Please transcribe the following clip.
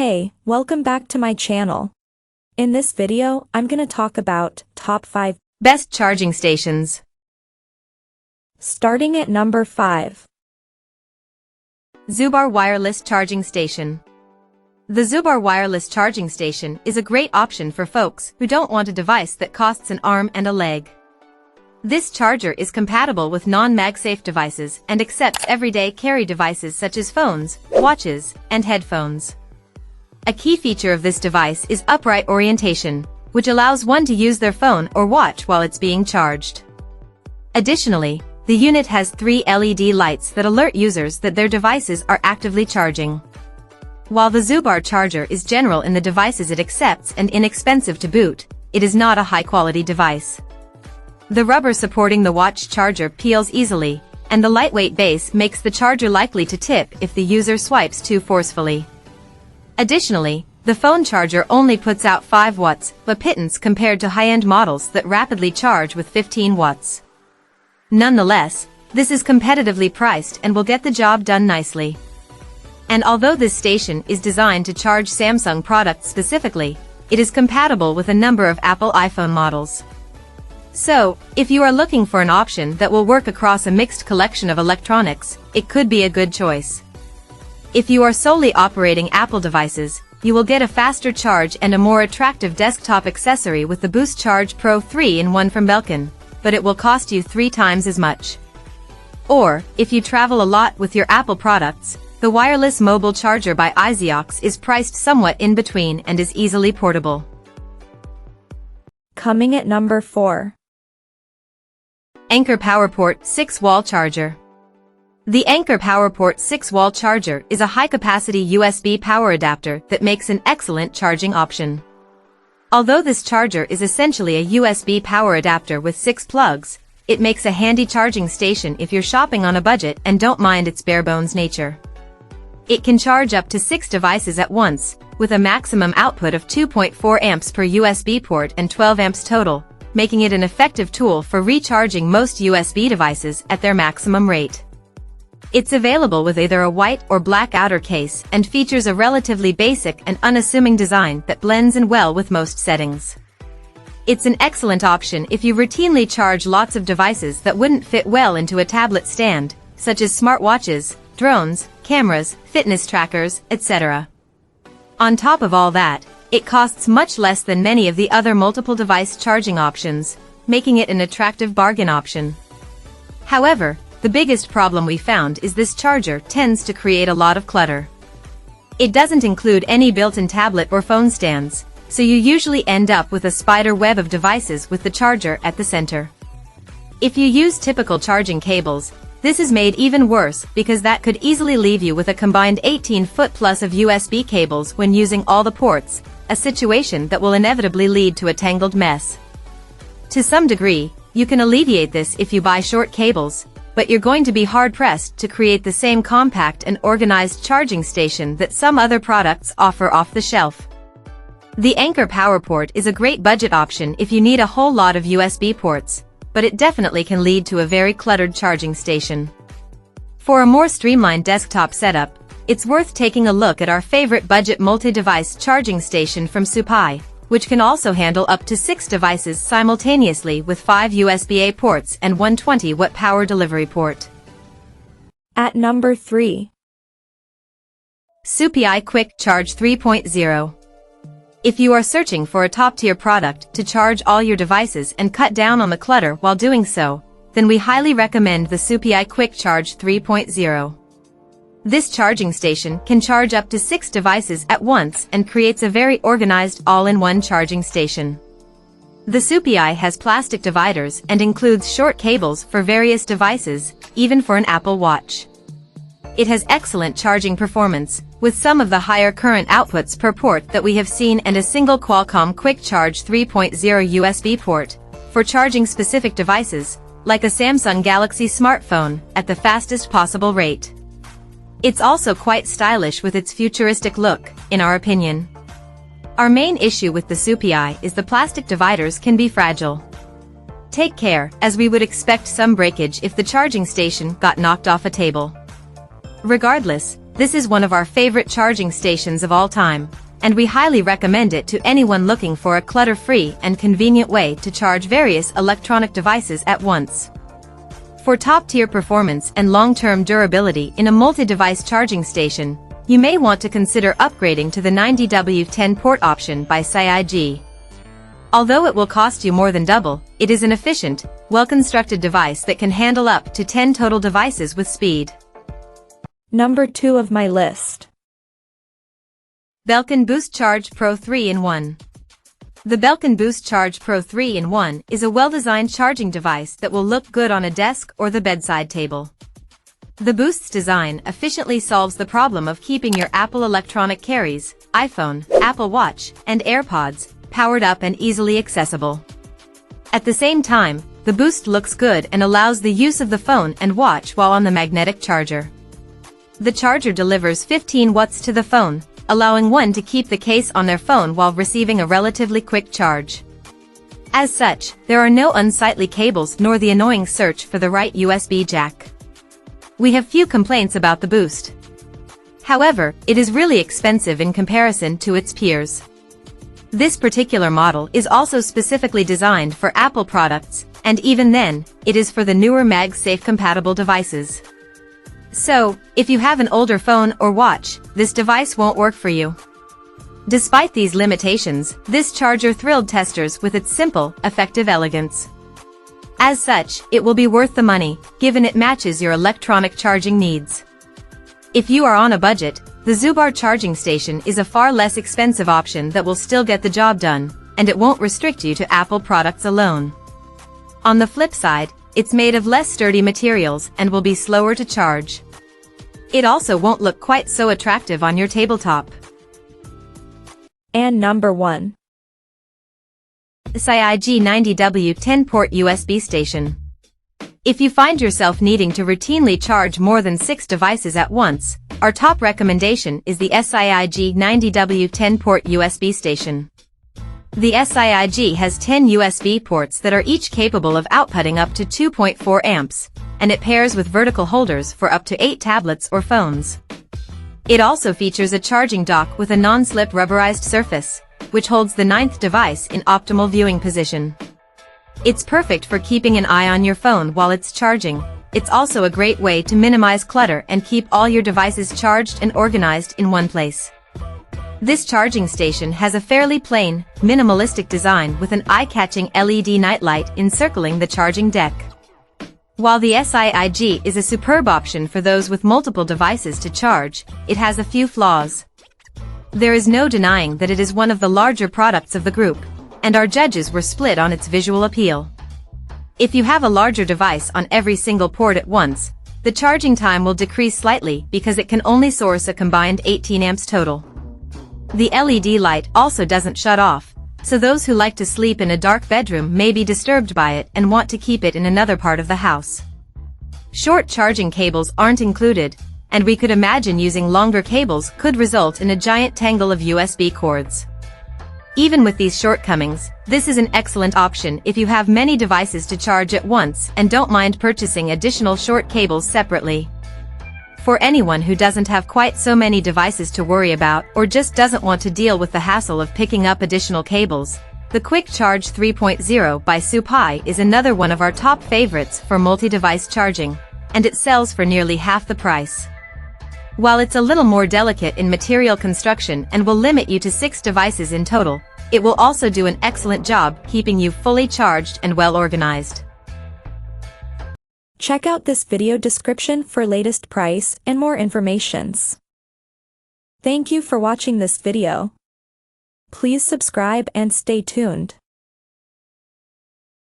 Hey, welcome back to my channel. In this video, I'm gonna talk about top 5 best charging stations. Starting at number 5. ZUBARR Wireless Charging Station. The ZUBARR Wireless Charging Station is a great option for folks who don't want a device that costs an arm and a leg. This charger is compatible with non-MagSafe devices and accepts everyday carry devices such as phones, watches, and headphones. A key feature of this device is upright orientation, which allows one to use their phone or watch while it's being charged. Additionally, the unit has 3 LED lights that alert users that their devices are actively charging. While the ZUBARR charger is general in the devices it accepts and inexpensive to boot, it is not a high-quality device. The rubber supporting the watch charger peels easily, and the lightweight base makes the charger likely to tip if the user swipes too forcefully. Additionally, the phone charger only puts out 5 watts, a pittance compared to high-end models that rapidly charge with 15 watts. Nonetheless, this is competitively priced and will get the job done nicely. And although this station is designed to charge Samsung products specifically, it is compatible with a number of Apple iPhone models. So, if you are looking for an option that will work across a mixed collection of electronics, it could be a good choice. If you are solely operating Apple devices, you will get a faster charge and a more attractive desktop accessory with the BoostCharge Pro 3-in-1 from Belkin, but it will cost you 3 times as much. Or, if you travel a lot with your Apple products, the wireless mobile charger by SIIG is priced somewhat in between and is easily portable. Coming at number 4. Anker PowerPort 6-wall charger. The Anker PowerPort 6-wall charger is a high-capacity USB power adapter that makes an excellent charging option. Although this charger is essentially a USB power adapter with 6 plugs, it makes a handy charging station if you're shopping on a budget and don't mind its bare-bones nature. It can charge up to 6 devices at once, with a maximum output of 2.4 amps per USB port and 12 amps total, making it an effective tool for recharging most USB devices at their maximum rate. It's available with either a white or black outer case and features a relatively basic and unassuming design that blends in well with most settings. It's an excellent option if you routinely charge lots of devices that wouldn't fit well into a tablet stand, such as smartwatches, drones, cameras, fitness trackers, etc. On top of all that, it costs much less than many of the other multiple device charging options, making it an attractive bargain option. However, the biggest problem we found is this charger tends to create a lot of clutter. It doesn't include any built-in tablet or phone stands, so you usually end up with a spider web of devices with the charger at the center. If you use typical charging cables, this is made even worse because that could easily leave you with a combined 18-foot plus of USB cables when using all the ports, a situation that will inevitably lead to a tangled mess. To some degree, you can alleviate this if you buy short cables, but you're going to be hard-pressed to create the same compact and organized charging station that some other products offer off the shelf. The Anker PowerPort is a great budget option if you need a whole lot of USB ports, but it definitely can lead to a very cluttered charging station. For a more streamlined desktop setup, it's worth taking a look at our favorite budget multi-device charging station from Soopii, which can also handle up to 6 devices simultaneously with 5 USB-A ports and 120-watt power delivery port. At number 3. Soopii Quick Charge 3.0. If you are searching for a top-tier product to charge all your devices and cut down on the clutter while doing so, then we highly recommend the Soopii Quick Charge 3.0. This charging station can charge up to 6 devices at once and creates a very organized all-in-one charging station. The Soopii has plastic dividers and includes short cables for various devices, even for an Apple Watch. It has excellent charging performance, with some of the higher current outputs per port that we have seen and a single Qualcomm Quick Charge 3.0 USB port, for charging specific devices, like a Samsung Galaxy smartphone, at the fastest possible rate. It's also quite stylish with its futuristic look, in our opinion. Our main issue with the Soopii is the plastic dividers can be fragile. Take care, as we would expect some breakage if the charging station got knocked off a table. Regardless, this is one of our favorite charging stations of all time, and we highly recommend it to anyone looking for a clutter-free and convenient way to charge various electronic devices at once. For top-tier performance and long-term durability in a multi-device charging station, you may want to consider upgrading to the 90W10 port option by SIIG. Although it will cost you more than double, it is an efficient, well-constructed device that can handle up to 10 total devices with speed. Number 2 of my list. Belkin BoostCharge Pro 3-in-1. The Belkin BoostCharge Pro 3-in-1 is a well-designed charging device that will look good on a desk or the bedside table. The Boost's design efficiently solves the problem of keeping your Apple electronic carries, iPhone, Apple Watch, and AirPods, powered up and easily accessible. At the same time, the Boost looks good and allows the use of the phone and watch while on the magnetic charger. The charger delivers 15 watts to the phone, allowing one to keep the case on their phone while receiving a relatively quick charge. As such, there are no unsightly cables nor the annoying search for the right USB jack. We have few complaints about the Boost. However, it is really expensive in comparison to its peers. This particular model is also specifically designed for Apple products, and even then, it is for the newer MagSafe compatible devices. So, if you have an older phone or watch, this device won't work for you. Despite these limitations, this charger thrilled testers with its simple, effective elegance. As such, it will be worth the money, given it matches your electronic charging needs. If you are on a budget, the ZUBARR charging station is a far less expensive option that will still get the job done, and it won't restrict you to Apple products alone. On the flip side, it's made of less sturdy materials and will be slower to charge. It also won't look quite so attractive on your tabletop. And number 1. SIIG 90W10 port USB station. If you find yourself needing to routinely charge more than 6 devices at once, our top recommendation is the SIIG 90W10 port USB station. The SIIG has 10 USB ports that are each capable of outputting up to 2.4 amps, and it pairs with vertical holders for up to 8 tablets or phones. It also features a charging dock with a non-slip rubberized surface, which holds the 9th device in optimal viewing position. It's perfect for keeping an eye on your phone while it's charging. It's also a great way to minimize clutter and keep all your devices charged and organized in one place. This charging station has a fairly plain, minimalistic design with an eye-catching LED nightlight encircling the charging deck. While the SIIG is a superb option for those with multiple devices to charge, it has a few flaws. There is no denying that it is one of the larger products of the group, and our judges were split on its visual appeal. If you have a larger device on every single port at once, the charging time will decrease slightly because it can only source a combined 18 amps total. The LED light also doesn't shut off, so those who like to sleep in a dark bedroom may be disturbed by it and want to keep it in another part of the house. Short charging cables aren't included, and we could imagine using longer cables could result in a giant tangle of USB cords. Even with these shortcomings, this is an excellent option if you have many devices to charge at once and don't mind purchasing additional short cables separately. For anyone who doesn't have quite so many devices to worry about or just doesn't want to deal with the hassle of picking up additional cables, the Quick Charge 3.0 by Soopii is another one of our top favorites for multi-device charging, and it sells for nearly half the price. While it's a little more delicate in material construction and will limit you to 6 devices in total, it will also do an excellent job keeping you fully charged and well organized. Check out this video description for latest price and more informations. Thank you for watching this video. Please subscribe and stay tuned.